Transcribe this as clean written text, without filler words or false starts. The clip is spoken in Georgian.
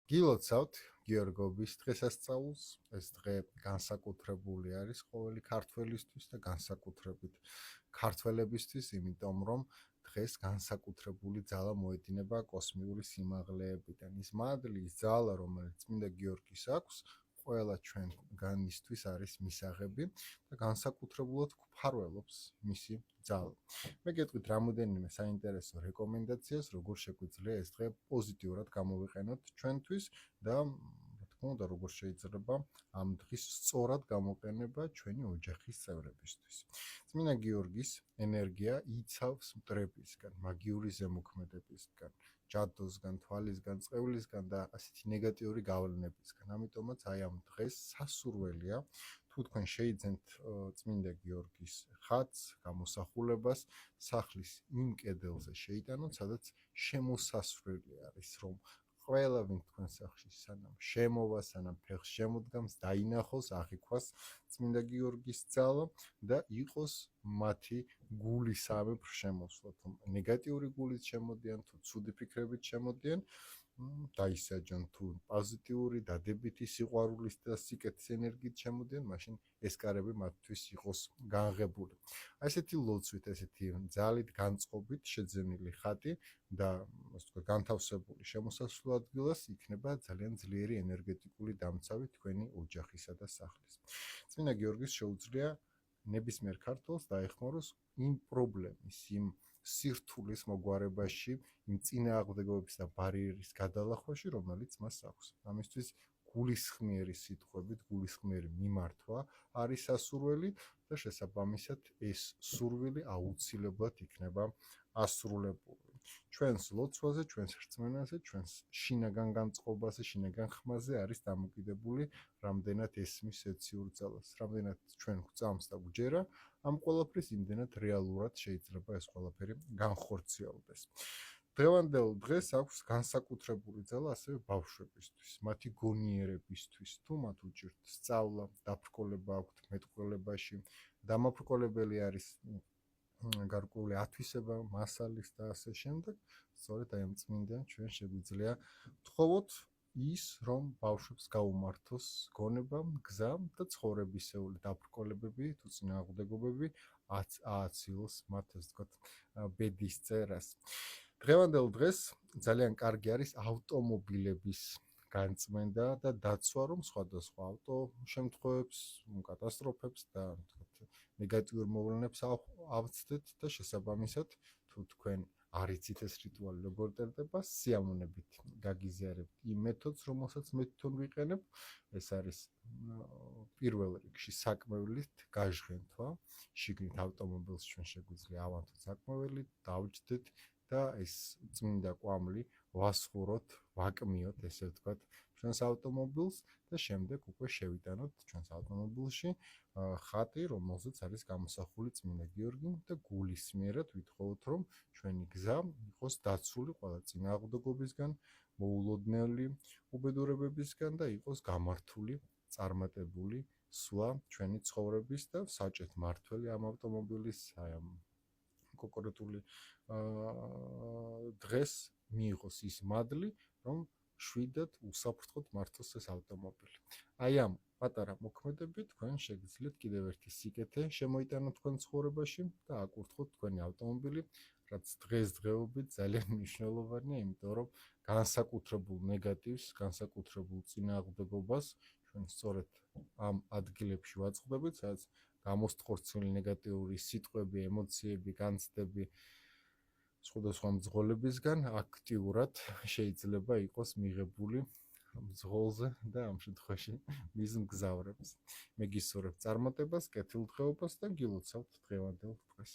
გილოცავთ გიორგობის დღესასწაულს. ეს დღე განსაკუთრებული არის ყოველი ქართველისთვის და განსაკუთრებით ქართველებისთვის, იმიტომ რომ დღეს განსაკუთრებული ძალა მოედინება კოსმიური სიმაღლეებიდან. ის მადლი, ის ძალა, რომელიც წმინდა გიორგის აქვს, ყველა ჩვენგანისთვის არის მისაღები და განსაკუთრებულად გვფარველობს მისი ძალა. მე გეტყვით რამოდენიმე საინტერესო რეკომენდაციას, როგორ შეგვიძლია ეს დღე პოზიტიურად გამოვიყენოთ ჩვენთვის და რა თქმა უნდა, როგორ შეიძლება ამ დღის სწორად გამოყენება ჩვენი ოჯახის წევრებისთვის. წმინდა გიორგის ენერგია იცავს მტრებისგან, მაგიური ზემოქმედებისგან, ჯადოსგან, თვალისგან, წყევლისგან და ასეთი ნეგატიური გავლენებისგან. ამიტომაც აი ამ დღეს სასურველია თუ თქვენ შეიძენთ წმინდა გიორგის ხატს, გამოსახულებას სახლის იმ კედელზე შეიტანოთ, სადაც შემოსასვლელი არის, რომ ყველა ვინ თქვენ სახლში სანამ შემოვა, სანამ ფეხს შემოდგამს, დაინახოს, აღიქვას წმინდა გიორგის ძალა და იყოს მათი გულისამებრ შემოსვლა. თუ ნეგატიური გულით შემოდიან, თუ ცუდი ფიქრებით შემოდიან, დაისაჯონ, თუ პოზიტიური, დადებითი სიყვარულის და სიკეთის ენერგიით შემოდიან, მაშინ ეს კარები მათთვის იყოს განღებული. ესეთი ლოცვით, ესეთი ძალით, განწყობით შეძენილი ხატი და ასე ვთქვათ, განთავსებული შემოსასვლელ ადგილას იქნება ძალიან ძლიერი ენერგეტიკული დამცავი თქვენი ოჯახისა და სახლის. წმინდა გიორგის შეუძლია ნებისმიერ ქართველს დაეხმაროს იმ პრობლემის, იმ სირთულის მოგვარებაში, იმ წინააღმდეგობების და ბარიერის გადალახვაში, რომელიც მას აქვს. ამისთვის გულისხმიერი სიტყვებით, გულისხმიერი მიმართვა არის სასურველი და შესაბამისად ეს სურვილი აუცილებლად იქნება ასრულებული. ჩვენს ლოცვაზე, ჩვენს რწმენაზე, ჩვენს შინაგან განწყობაზე, შინაგან ხმაზე არის დამოკიდებული რამდენად ესმის ეციურ ძალას, რამდენად ჩვენ გვწამს და გვჯერა ამ ყველაფრის, იმდენად რეალურად შეიძლება ეს ყველაფერი განხორციელდეს. დღევანდელ დღეს აქვს განსაკუთრებული ძალა ასევე ბავშვებისთვის, მათი გონიერებისთვის, თუ მათ უჭირთ სწავლა, დაბრკოლება აქვთ მეტყველებაში, დამაბრკოლებელი არის გარკვეული ათვისება, მასალის და ასე შემდეგ. სწორედ აი ამ წმინდან ჩვენ შეგვიძლია ვთხოვოთ ის, რომ ბავშვებს გაუმართოს გონება, გზა და ცხოვრებისეული დაბრკოლებები თუ წინააღმდეგობები ააცილოს მათ, ასე ვთქვათ, ბედის წერას. დღევანდელ დღეს ძალიან კარგი არის ავტომობილების განწმენდა და დაცვა, რომ სხვადასხვა ავტო შემთხვევებს, კატასტროფებს და ნეგატიურ მოვლენებს ავწდეთ და შესაბამისად, თუ თქვენ არ იცით ეს რიტუალი როგორ წერდება, სიამოვნებით გაგიზიარებთ იმ მეთოდს, რომელსაც მე თვითონ ვიყენებ. ეს არის პირველ რიგში საკმევლით გაჟღენთვა. შიგნით ავტომობილს ჩვენ შეგვიძლია ავანთოთ საკმეველი, დავჯდეთ და ეს წმინდა კვამლი ვასხუროთ, ვაკმიოთ, ესე ვთქვათ, ჩვენს ავტომობილს და შემდეგ უკვე შევიტანოთ ჩვენს ავტომობილში ხატი, რომელზეც არის გამოსახული წმინდა გიორგი და გულისმიერად ვითხოვოთ, რომ ჩვენი გზა იყოს დაცული ყველა წინააღმდეგობისგან, მოულოდნელი უბედურებებისგან და იყოს გამართული, წარმატებული სვლა ჩვენი ცხოვრების და საჭეთ მართველი ამ ავტომობილის, აი ამ კონკრეტული დღეს მიიღოს ის მადლი, რომ შვიდად უსაფრთხოდ მართოს ეს ავტომობილი. აი ამ პატარა მოქმედებით თქვენ შეგიძლიათ კიდევ ერთი სიკეთე შემოიტანოთ თქვენ ცხოვრებაში და აკურთხოთ თქვენი ავტომობილი, რაც დღესდღეობით ძალიან მნიშვნელოვანია, იმიტომ რომ განსაკუთრებულ ნეგატივს, განსაკუთრებულ წინააღმდეგობას ჩვენ სწორედ ამ ადგილებში ვაწყდებით, სადაც გამოსტყორცილი ნეგატიური სიტყვები, ემოციები, განცდები სხვადასხვა მძღოლებისგან აქტიურად შეიძლება იყოს მიღებული მძღოლზე და ამ შემთხვევაში მის მგზავრებს. მე გისურვებ წარმატებას, კეთილდღეობას და გილოცავთ დღევანდელ დღეს.